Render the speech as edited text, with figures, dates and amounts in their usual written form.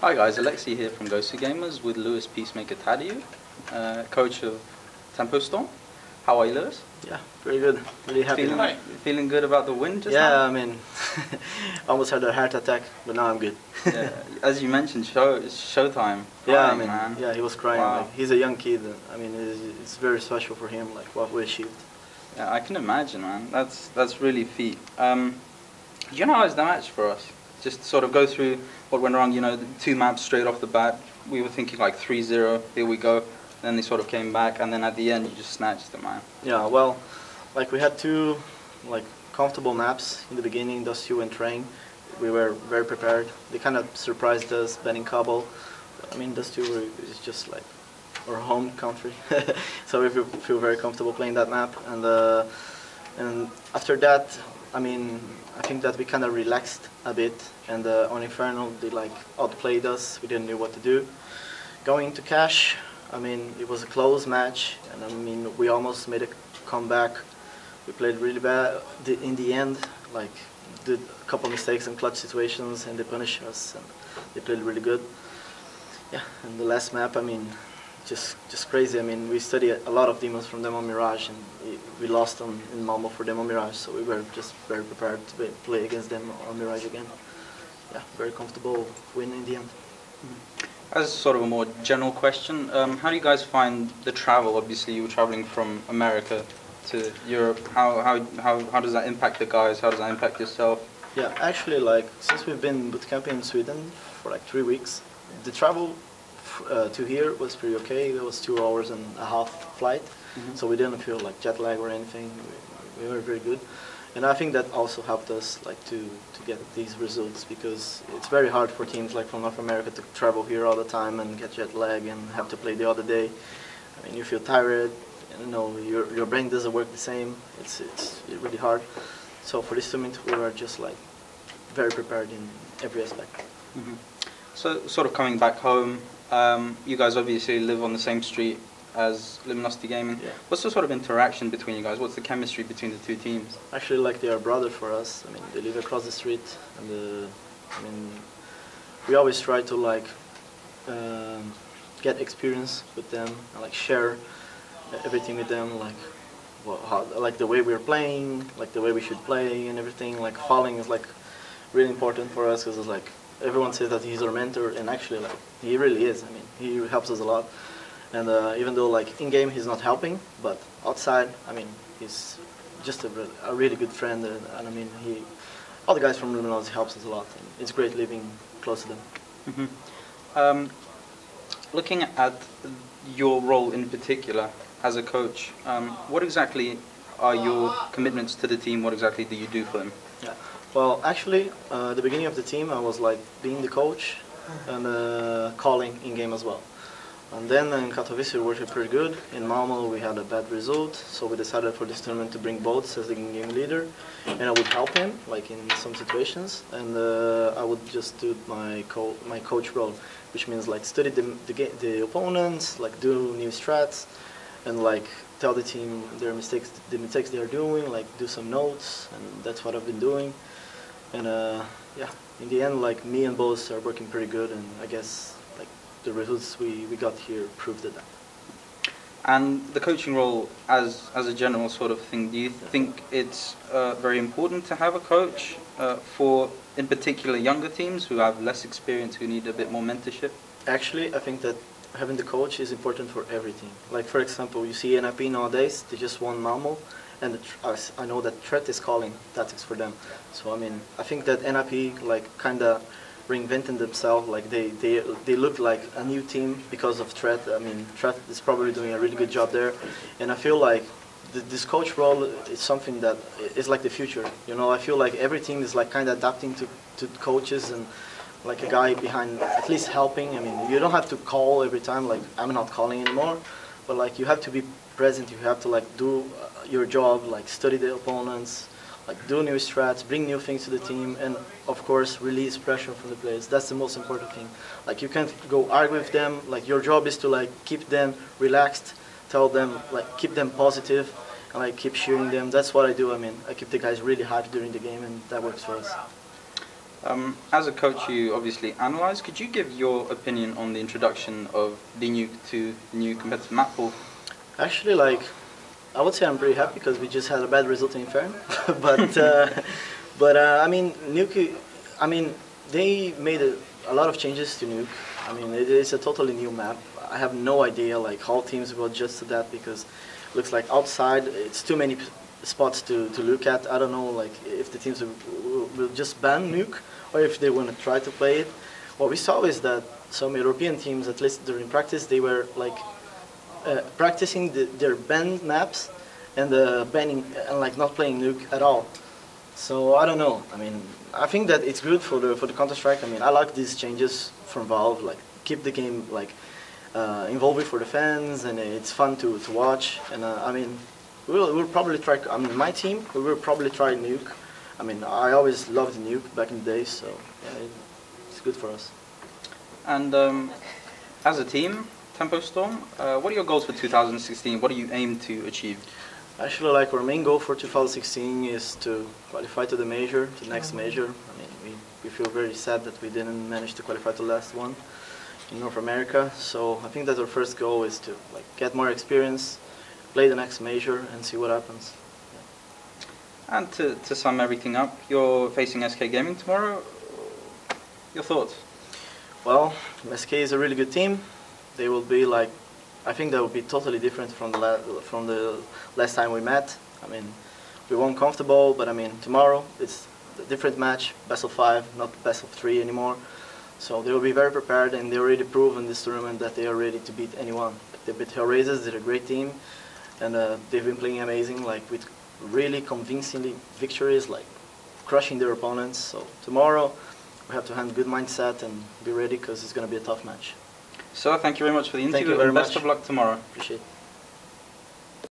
Hi guys, Alexi here from GosuGamers with Lewis Peacemaker Tadeu, coach of Tempo Storm. How are you, Lewis? Yeah, very good. Really happy. Feeling good about the win just now? now? I mean, almost had a heart attack, but now I'm good. Yeah, as you mentioned, showtime. Yeah, Man. Yeah, he was crying. Wow. Like, he's a young kid. I mean, it's very special for him, like what we achieved. Yeah, I can imagine, man. That's really feat. You analyze the match for us? Just sort of go through what went wrong. You know, the 2 maps straight off the bat. We were thinking like 3-0. Here we go. Then they sort of came back, and then at the end you just snatched it, man. Yeah, well, like we had 2 like comfortable maps in the beginning, those 2 and Train. We were very prepared. They kind of surprised us, banning Cobble. I mean, those 2 is just like our home country, so we feel very comfortable playing that map. And after that, I mean, I think that we kind of relaxed a bit, and on Inferno they like outplayed us. We didn't know what to do. Going into Cash, I mean, it was a close match, and I mean, we almost made a comeback. We played really bad in the end, like did a couple mistakes in clutch situations, and they punished us, and they played really good. Yeah, and the last map, I mean, just crazy. I mean, we studied a lot of demons from Demon Mirage, and we lost them in Malmo for Demon Mirage, so we were just very prepared to play against them on Mirage again. Yeah, very comfortable win in the end. As sort of a more general question, how do you guys find the travel? Obviously, you were traveling from America to Europe. How does that impact the guys? How does that impact yourself? Yeah, actually, like since we've been bootcamping in Sweden for like 3 weeks, the travel to here was pretty okay. It was 2 hours and a half flight, so we didn't feel like jet lag or anything. We were very good, and I think that also helped us like to get these results, because it's very hard for teams like from North America to travel here all the time and get jet lag and have to play the other day. I mean, you feel tired, and, you know, your brain doesn't work the same. It's really hard. So for this tournament, we were just like very prepared in every aspect. So sort of coming back home, you guys obviously live on the same street as Luminosity Gaming. Yeah. What's the sort of interaction between you guys? What's the chemistry between the 2 teams? Actually, like they are brothers for us. I mean, they live across the street, and I mean, we always try to like get experience with them and like share everything with them, like like the way we're playing, like the way we should play and everything. Like falling is like really important for us, because it's like everyone says that he's our mentor, and actually like he really is. I mean, he helps us a lot. And even though like in game he's not helping, but outside, I mean, he's just a really good friend, and I mean, all the guys from Luminosity helps us a lot, and it's great living close to them. Looking at your role in particular as a coach, what exactly are your commitments to the team? What exactly do you do for them? Yeah. Well, actually, the beginning of the team, I was like being the coach and calling in game as well. And then in Katowice we worked pretty good. In Malmo we had a bad result, so we decided for this tournament to bring Boats as the game leader, and I would help him like in some situations, and I would just do my coach role, which means like study the opponents, like do new strats, and like tell the team the mistakes they are doing, like do some notes, and that's what I've been doing. And yeah, in the end, like me and Boats are working pretty good, and I guess the results we got here proved that. And the coaching role, as a general sort of thing, do you think it's very important to have a coach for, in particular, younger teams who have less experience, who need a bit more mentorship? Actually, I think that having the coach is important for every team. Like for example, you see NIP nowadays, they just won Malmo, and I know that Threat is calling tactics for them. So I mean, I think that NIP like kind of reinventing themselves, like they look like a new team because of Threat. I mean, Threat is probably doing a really good job there, and I feel like this coach role is something that is like the future. You know, I feel like every team is like kind of adapting to coaches, and like a guy behind at least helping. I mean, you don't have to call every time. Like I'm not calling anymore, but like you have to be present. You have to like do your job, like study the opponents, like do new strats, bring new things to the team, and of course release pressure from the players. That's the most important thing. Like you can't go argue with them. Like your job is to like keep them relaxed, tell them like keep them positive, and like keep cheering them. That's what I do. I mean, I keep the guys really hyped during the game, and that works for us. As a coach, you obviously analyze. Could you give your opinion on the introduction of the nuke to the new competitive map pool? Actually, like, I would say I'm pretty happy because we just had a bad result in Inferno. I mean, Nuke, I mean, they made a lot of changes to Nuke. I mean, it is a totally new map. I have no idea like how teams will adjust to that because it looks like outside it's too many spots to look at. I don't know like if the teams will just ban Nuke or if they want to try to play it. What we saw is that some European teams, at least during practice, they were like practicing their banned maps and banning and like not playing Nuke at all. So I don't know. I mean, I think that it's good for the Counter-Strike. I mean, I like these changes from Valve. Like keep the game like involving for the fans, and it's fun to watch. And I mean, we'll probably try. I mean, my team we will probably try Nuke. I mean, I always loved Nuke back in the day, so yeah, it's good for us. And as a team, Tempo Storm, what are your goals for 2016? What do you aim to achieve? Actually, like our main goal for 2016 is to qualify to the major, to the next major. I mean, we feel very sad that we didn't manage to qualify to the last one in North America. So I think that our first goal is to like get more experience, play the next major, and see what happens. Yeah. And to sum everything up, you're facing SK Gaming tomorrow. Your thoughts? Well, SK is a really good team. They will be like, I think they will be totally different from the last time we met. I mean, we won comfortable, but I mean, tomorrow it's a different match, best of 5, not best of 3 anymore. So they will be very prepared, and they already proved in this tournament that they are ready to beat anyone. They beat Hellraisers, they're a great team, and they've been playing amazing, like with really convincingly victories, like crushing their opponents. So tomorrow we have to have a good mindset and be ready because it's going to be a tough match. So thank you very much for the interview. Thank you very and best much. of luck tomorrow. Appreciate it.